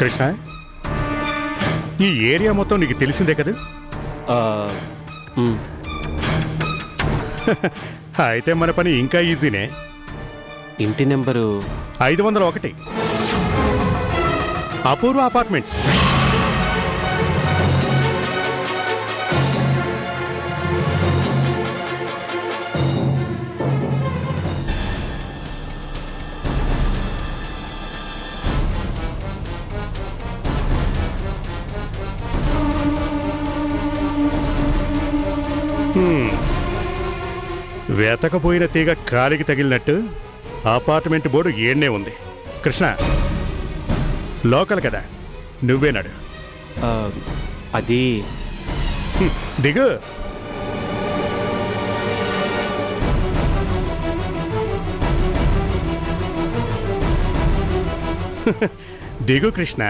కృష్ణ, ఈ ఏరియా మొత్తం నీకు తెలిసిందే కదా? అయితే మన పని ఇంకా ఈజీనే. ఇంటి నెంబరు 501 అపూర్వ అపార్ట్మెంట్స్. వెతకపోయిన తీగ కాలికి తగిలినట్టు అపార్ట్మెంట్ బోర్డు ఏడ్నే ఉంది. కృష్ణ, లోకల్ కదా, నువ్వేనాడు. అది దిగు. దిగు కృష్ణ.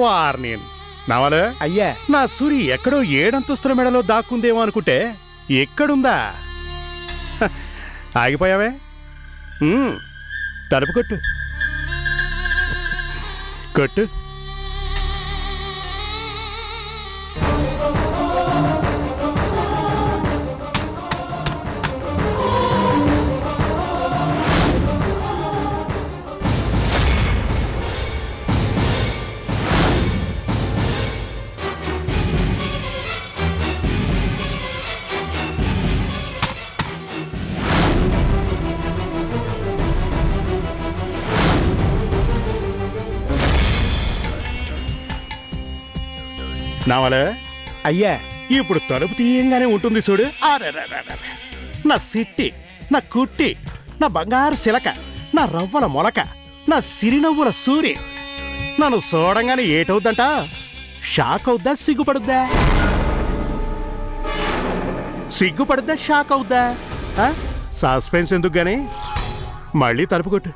వార్నియన్ నవల అయ్యా, నా సూరి ఎక్కడో 7 అంతస్తుల మెడలో దాక్కుందేమో అనుకుంటే ఎక్కడుందా? ఆగిపోయావే. తలుపు కొట్టు కొట్టు. నావలే అయ్యా, ఇప్పుడు తలుపు తీయంగానే ఉంటుంది చూడు. అరెరెరెరెరె. నా సిట్టి, నా కుట్టి, నా బంగారు శిలక, నా రవ్వల మొలక, నా సిరినవ్వుల సూరి నన్ను చూడంగానే ఏటవుద్దంట? షాక్ అవుద్దా, సిగ్గుపడుద్దా? సిగ్గుపడుద్దా, షాక్ అవుద్దా? సస్పెన్స్ ఎందుకు గాని మళ్ళీ తలుపు కొట్టు.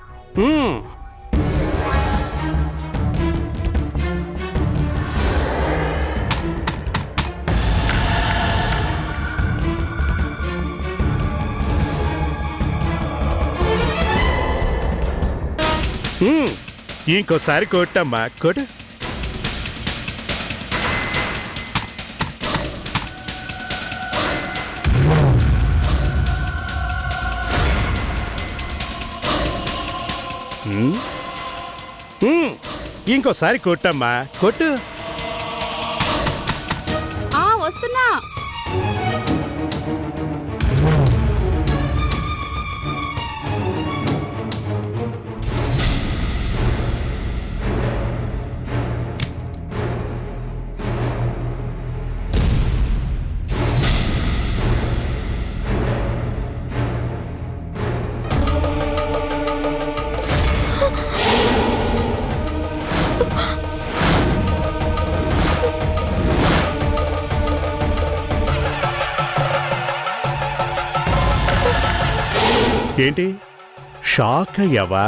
ఇంకోసారి కొట్టమ్మా, కొట్టు. ఇంకోసారి కొట్టమ్మా, కొట్టు. వస్తున్నా. ఏంటి, షాక్ అయ్యావా?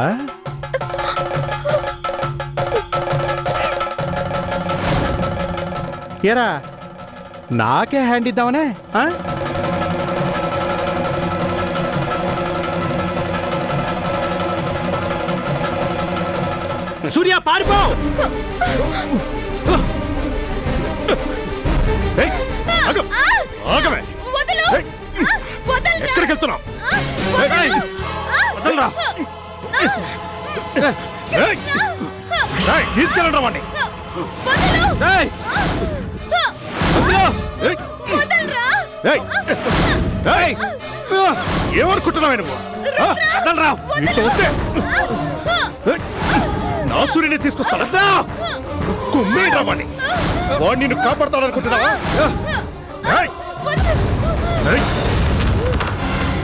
ఎరా, నాకే హ్యాండ్ ఇద్దామనే? సూర్య పారిపో! ఏయ్, ఆగు. ఆగవే. వదలు! ఏయ్, వదలరా! ఎక్కడికి వెళ్తున్నావు? ఏయ్, వదలరా. ఏయ్, ఏయ్, తీసుకెళ్ళండి వాడిని. వదలు! ఏయ్! వదిలో! ఏయ్, వదలరా! ఏయ్, ఏయ్, ఏమనుకుంటున్నావే నువ్వు? ఆ, వదలరా. ఇంత వస్తే ఏయ్, నా సూర్యుని తీసుకొస్తాను. కుమ్మేరా వాడిని. వాడు నిన్ను కాపాడతాడనుకుంటున్నావా? ఏయ్, ఏయ్.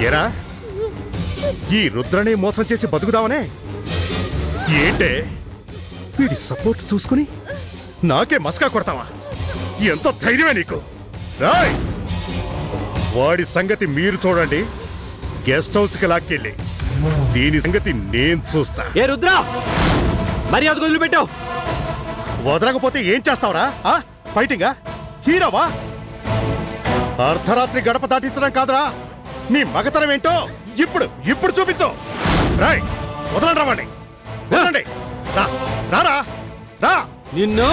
ఏరా, ఈ రుద్రని మోసం చేసి బతుకుదామనే ఏంటే వీడి సపోర్ట్ చూసుకుని నాకే మస్కా కొడతావా? ఎంత ధైర్యమే నీకు? రాయ్, వాడి సంగతి మీరు చూడండి. గెస్ట్ హౌస్కి లాక్కెళ్ళి దీని సంగతి నేను చూస్తా. ఏ రుద్ర, మర్యాద వదిలిపెట్టావు. వదలకపోతే ఏం చేస్తావురా? ఫైటింగా? హీరోవా? అర్ధరాత్రి గడప దాటించడం కాదురా నీ మగతనం ఏంటో ఇప్పుడు చూపించు. రాయ్, వదలండి రావండి. వదలండి. రారా రా. నిన్ను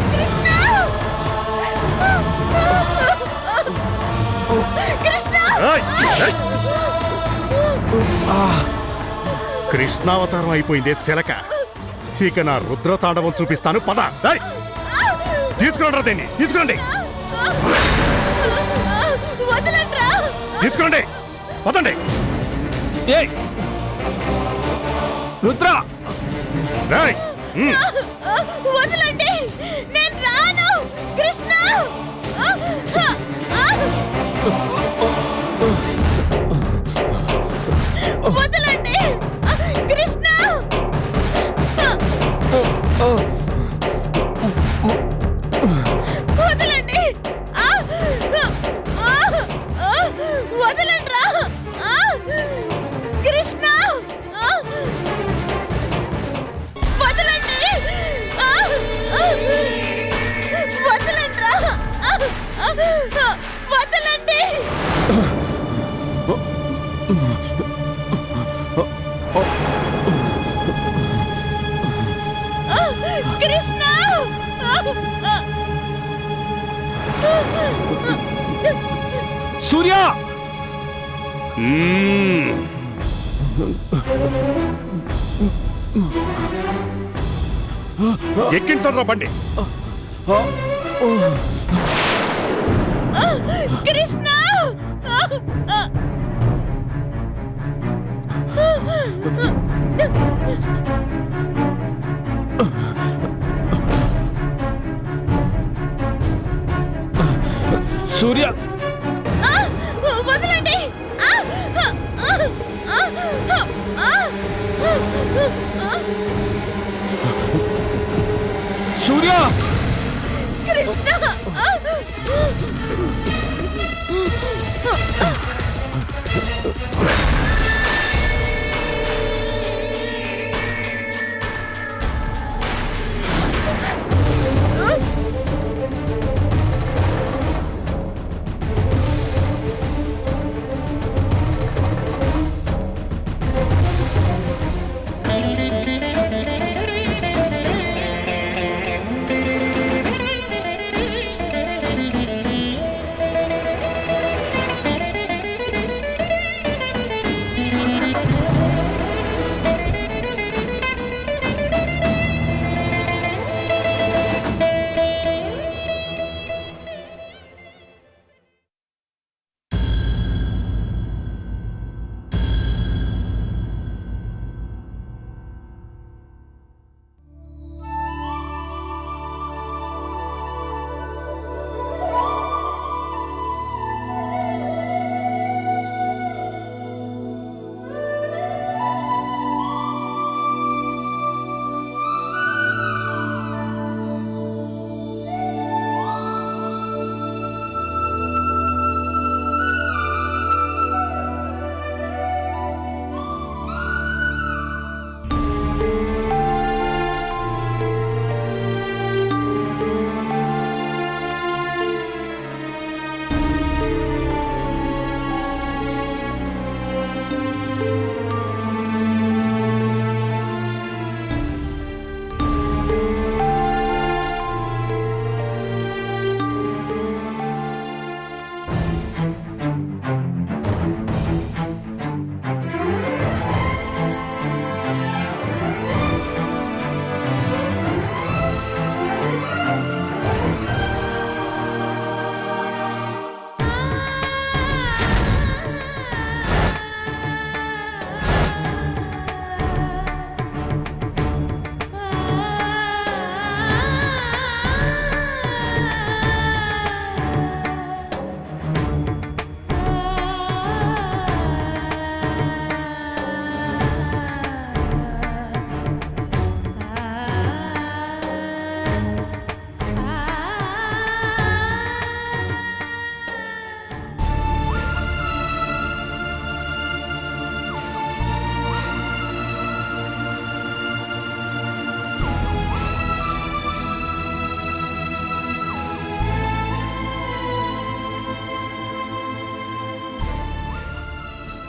కృష్ణ! కృష్ణ! ఏయ్, ఏయ్. కృష్ణావతారం అయిపోయిందే శిలక. ఇక నా రుద్రతాండవం చూపిస్తాను. పద. ఏయ్, తీసుకురండి రా దీన్ని. తీసుకురండి. వదలండ్రా! తీసుకురండి. పదండి. ఏయ్! రుద్ర! ఏయ్, వదలండి! నేను రాను! కృష్ణ! వదలండి! కృష్ణ! వదలండి! వదలండ్రా! కృష్ణ! వదలండి! వదలండ్రా! వదలండి! కృష్ణ! సూర్య! ఎక్కించండి రా బండి. కృష్ణ! సూర్య! వదలండి! సూర్య! కృష్ణ!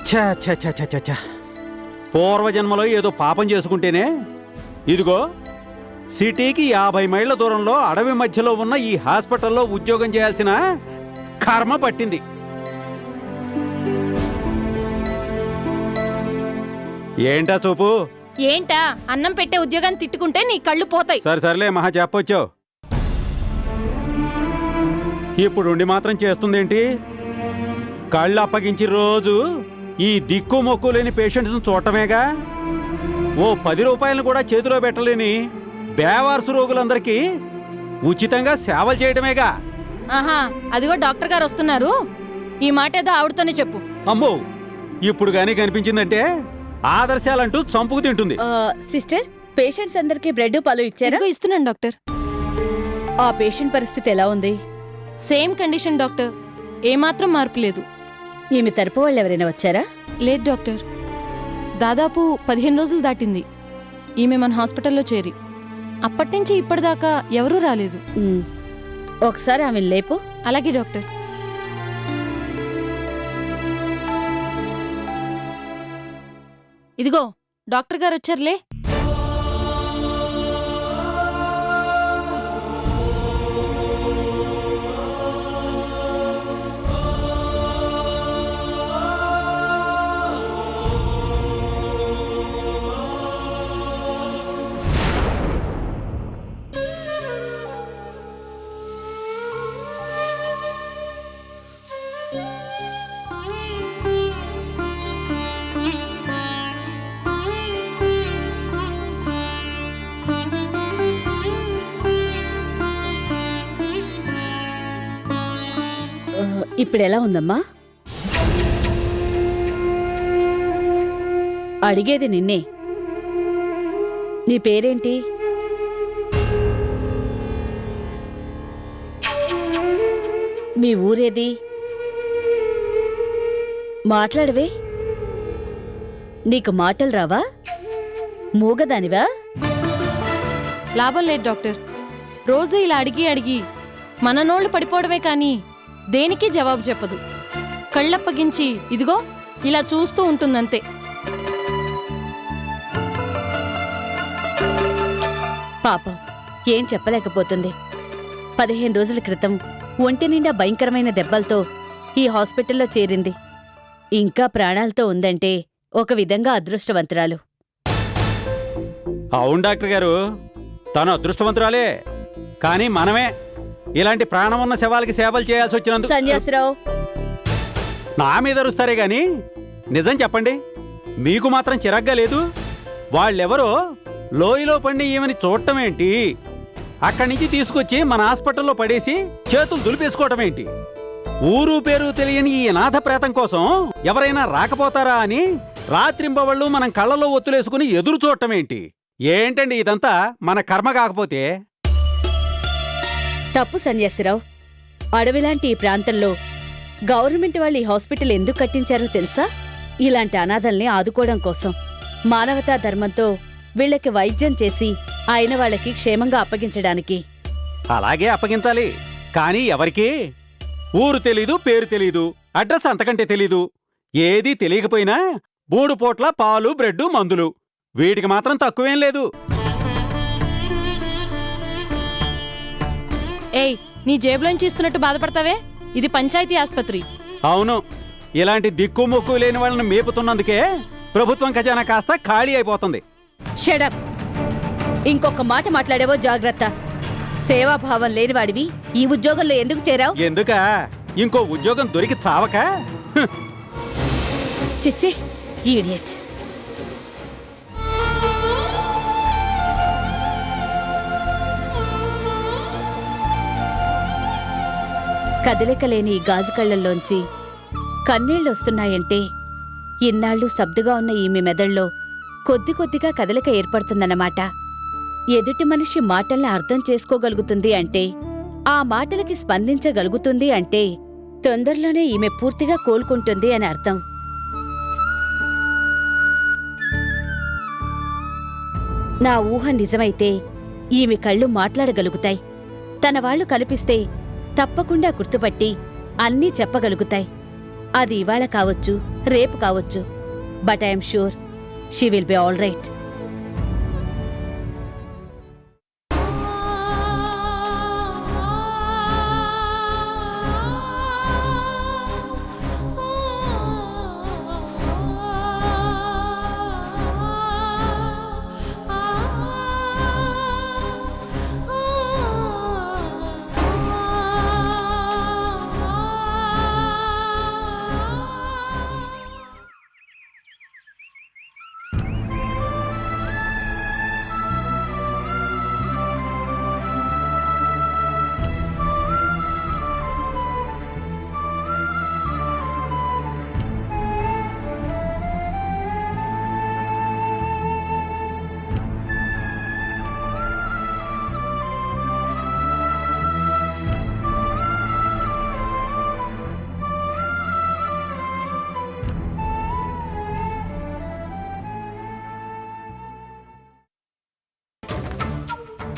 ఛా ఛా ఛా ఛా ఛా ఛా. పూర్వజన్మలో ఏదో పాపం చేసుకుంటేనే ఇదిగో సిటీకి 50 మైళ్ళ దూరంలో అడవి మధ్యలో ఉన్న ఈ హాస్పిటల్లో ఉద్యోగం చేయాల్సిన కర్మ పట్టింది. ఏంటా చూపు? ఏంటా అన్నం పెట్టే ఉద్యోగాన్ని తిట్టుకుంటే నీ కళ్ళు పోతాయి. సరేలే మహా చెప్పొచ్చావు. ఇప్పుడు ఉండి మాత్రం చేస్తుందేంటి? కళ్ళు అప్పగించి రోజు ఈ దిక్కు మొక్కు లేని పేషెంట్స్ని చూడటమేగా. ఓ 10 రూపాయలను కూడా చేతిలో పెట్టలేని బేవార్సు రోగులందరికీ ఉచితంగా సేవలు చేయడమేగా. ఆహా, అదిగో డాక్టర్ గారు వస్తున్నారు. ఈ మాట ఏదో ఆవిడతోనే చెప్పు. అమ్మో, ఇప్పుడు గానీ కనిపించిందంటే ఆదర్శాలంటూ చంపుకు తింటుంది. సిస్టర్, పేషెంట్స్ అందరికి బ్రెడ్ పాలు ఇచ్చారా? ఇదిగో ఇస్తున్నాను డాక్టర్. ఆ పేషెంట్ పరిస్థితి ఎలా ఉంది? సేమ్ కండిషన్ డాక్టర్, ఏమాత్రం మార్పు లేదు. ఈమె తరపు వాళ్ళు ఎవరైనా వచ్చారా? లేదు డాక్టర్, దాదాపు 15 రోజులు దాటింది ఈమె మన హాస్పిటల్లో చేరి. అప్పటినుంచి ఇప్పటిదాకా ఎవరూ రాలేదు. ఒకసారి ఆమె లేపు. అలాగే డాక్టర్. ఇదిగో డాక్టర్ గారు వచ్చారులే. ఇప్పుడు ఎలా ఉందమ్మా? అడిగేది నిన్నే. నీ పేరేంటి? మీ ఊరేది? మాట్లాడవే. నీకు మాటలు రావా? మూగదానివా? లాభం లేదు డాక్టర్, రోజు ఇలా అడిగి అడిగి మన నోళ్లు పడిపోవడమే కానీ దేనికి జవాబు చెప్పదు. కళ్ళప్పగించి ఇదిగో ఇలా చూస్తూ ఉంటుందంతే. పాపం, ఏం చెప్పలేకపోతుంది. 15 రోజుల క్రితం ఒంటి నిండా భయంకరమైన దెబ్బలతో ఈ హాస్పిటల్లో చేరింది. ఇంకా ప్రాణాలతో ఉందంటే ఒక విధంగా అదృష్టవంతురాలు. అవును డాక్టర్ గారు, తను అదృష్టవంతురాలే. కానీ మనమే ఇలాంటి ప్రాణం ఉన్న శవాలకి సేవలు చేయాల్సి వచ్చినందుకు. సన్యాసిరావు, నా మీద అరుస్తారే గాని నిజం చెప్పండి, మీకు మాత్రం చిరాగ్గా లేదు? వాళ్ళెవరో లోయలో పండి ఈమెని చూడటం ఏంటి? అక్కడి నుంచి తీసుకొచ్చి మన హాస్పిటల్లో పడేసి చేతులు దులిపేసుకోవటం ఏంటి? ఊరు పేరు తెలియని ఈ అనాథ ప్రేతం కోసం ఎవరైనా రాకపోతారా అని రాత్రింబవళ్ళు మనం కళ్ళలో ఒత్తులేసుకుని ఎదురు చూడటం ఏంటి? ఏంటండి ఇదంతా మన కర్మ కాకపోతే? తప్పు సన్యాసిరావు. అడవిలాంటి ఈ ప్రాంతంలో గవర్నమెంట్ వాళ్ళు ఈ హాస్పిటల్ ఎందుకు కట్టించారో తెలుసా? ఇలాంటి అనాథల్ని ఆదుకోవడం కోసం. మానవతా ధర్మంతో వీళ్ళకి వైద్యం చేసి అయిన వాళ్ళకి క్షేమంగా అప్పగించడానికి. అలాగే అప్పగించాలి. కానీ ఎవరికి? ఊరు తెలీదు, పేరు తెలీదు, అడ్రస్ అంతకంటే తెలీదు. ఏదీ తెలియకపోయినా 3 పూట్ల పాలు, బ్రెడ్, మందులు, వీటికి మాత్రం తక్కువేం లేదు. ఏయ్, నీ జేబులోంచి ఇస్తున్నట్టు బాధపడతావే? ఇది పంచాయతీ ఆస్పత్రి. అవును, ఇలాంటి దిక్కుమొక్కు లేని వాళ్ళని మేపుతున్నందుకే ప్రభుత్వం ఖజానా కాస్త ఖాళీ అయిపోతుంది. షడప్! ఇంకొక మాట మాట్లాడేవో జాగ్రత్త. సేవాభావం లేనివాడివి ఈ ఉద్యోగంలో ఎందుకు చేరావు? ఎందుకా? ఇంకో ఉద్యోగం దొరికి చావక? చిచ్చి, ఈడియట్. కదలికలేని ఈ గాజు కళ్ళల్లోంచి కన్నీళ్లొస్తున్నాయంటే ఇన్నాళ్ళు స్తబ్దుగా ఉన్న ఈమె మెదళ్ళలో కొద్ది కొద్దిగా కదలిక ఏర్పడుతుందన్నమాట. ఎదుటి మనిషి మాటల్ని అర్థం చేసుకోగలుగుతుంది అంటే, ఆ మాటలకి స్పందించగలుగుతుంది అంటే తొందరలోనే ఈమె పూర్తిగా కోలుకుంటుంది అని అర్థం. నా ఊహ నిజమైతే ఈమె కళ్ళు మాట్లాడగలుగుతాయి. తన వాళ్ళు కనిపిస్తే తప్పకుండా గుర్తుపట్టి అన్నీ చెప్పగలుగుతాయి. అది ఇవాళ కావచ్చు, రేపు కావచ్చు. But I'm sure she will be all right.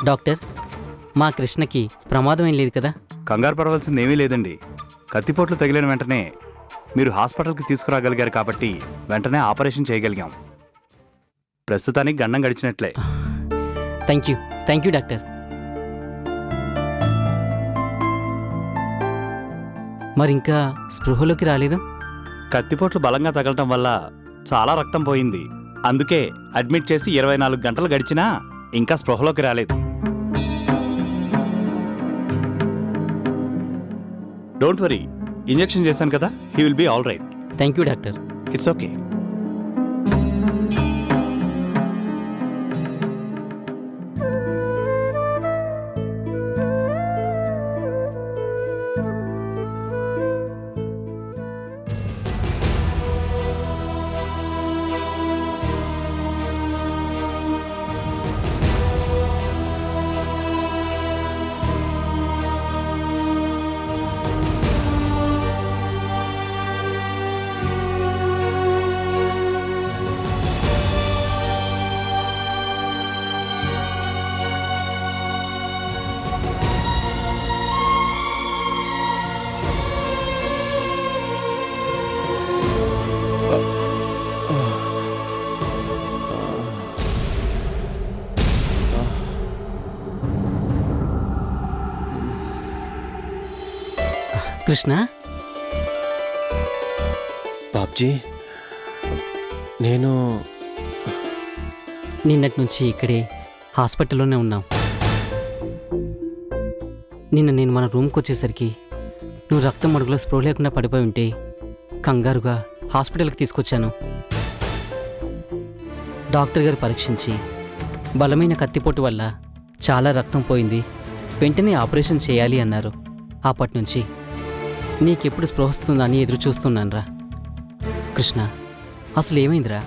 Doctor, మా కృష్ణకి ప్రమాదం ఏం లేదు కదా? కంగారు పడవలసింది ఏమీ లేదండి. కత్తిపోట్లు తగిలిన వెంటనే మీరు హాస్పిటల్కి తీసుకురాగలిగారు కాబట్టి వెంటనే ఆపరేషన్ చేయగలిగాం. ప్రస్తుతానికి గండం గడిచినట్లే. Thank you doctor. మరి ఇంకా స్పృహలోకి రాలేదు? కత్తిపోట్లు బలంగా తగలటం వల్ల చాలా రక్తం పోయింది. అందుకే అడ్మిట్ చేసి 24 గంటలు గడిచినా ఇంకా స్పృహలోకి రాలేదు. డోంట్ వరీ, ఇంజెక్షన్ చేశాను కదా, he will be all right. Thank you doctor. It's okay. Krishna, Babji, నేను నిన్నటి నుంచి ఇక్కడే హాస్పిటల్లోనే ఉన్నాం. నిన్న నేను మన రూమ్కి వచ్చేసరికి నువ్వు రక్తం మడుగులో స్ప్రో లేకుండా పడిపోయి ఉంటే కంగారుగా హాస్పిటల్కి తీసుకొచ్చాను. డాక్టర్ గారు పరీక్షించి బలమైన కత్తిపోటు వల్ల చాలా రక్తం పోయింది, వెంటనే ఆపరేషన్ చేయాలి అన్నారు. అప్పటి నుంచి నీకెప్పుడు స్పృహ వస్తుందని ఎదురు చూస్తున్నానురా. కృష్ణ, అసలు ఏమైందిరా?